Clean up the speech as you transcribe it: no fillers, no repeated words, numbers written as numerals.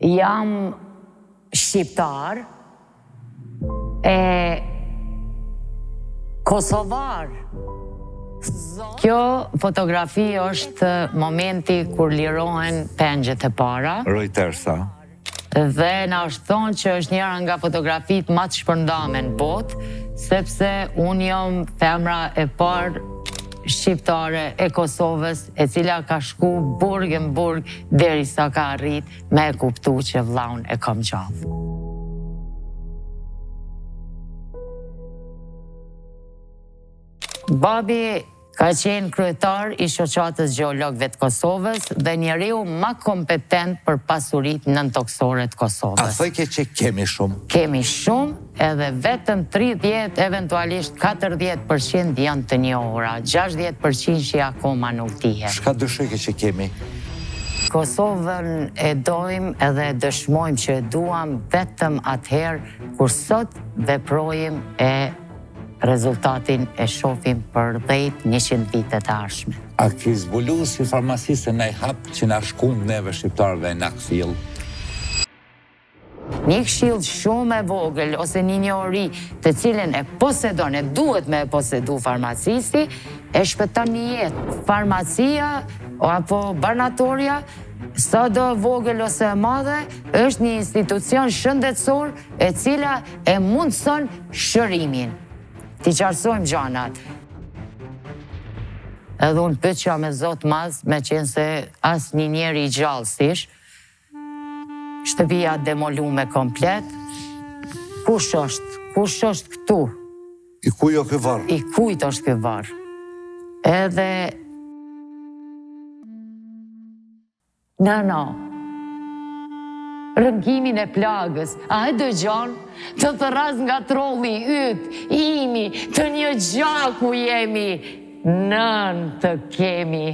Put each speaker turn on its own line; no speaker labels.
Jam shqiptar e kosovar. Kjo fotografi është momenti kur lirohen pengjet e para.
Rojtersa.
Dhe na është thonë që është njëra nga fotografitë më të shpërndame në botë, sepse unë jam femra e parë shqiptare e Kosovës, e cila ka shku burg në burg derisa ka arrit me e kuptu që vllaun e kam gjallë. Babi ka qenë kryetar i shoqatës gjeologëve të Kosovës dhe njeriu më kompetent për pasuritë nëntoksore të Kosovës.
A thëke që kemi shumë?
Kemi shumë, edhe vetëm 30, eventualisht 40% janë të njohura, 60% që akoma nuk dihen.
Shka dëshojke që kemi?
Kosovën e dojmë edhe dëshmojmë që e duam vetëm atëherë kur sot veprojmë e rezultatin e shohim për 10-100 vitet të ardhshme.
A ki zbulu si farmasiste në i hapë që na shkund neve shqiptarëve në këfill?
Një këshill shumë e vogël ose një njohuri të cilën e posedon, e duhet me e posedu farmacisti, e shpëton një jetë. Farmacia apo barnatoria, sa do vogël ose e madhe, është një institucion shëndetësor e cila e mundson shërimin. Ti qarsojmë gjanat. Edhe unë pyetja me Zot Madh, me qenë se as një njeri i gjallë sish, shtëpia demolume komplet. Kush është këtu?
I kuj o kë varë?
I kujt është ky varr? Edhe Nano, rëngimin e plagës, a e dëgjon? Të thërras nga trolli yt, imi, të një gjaku jemi, nën të kemi.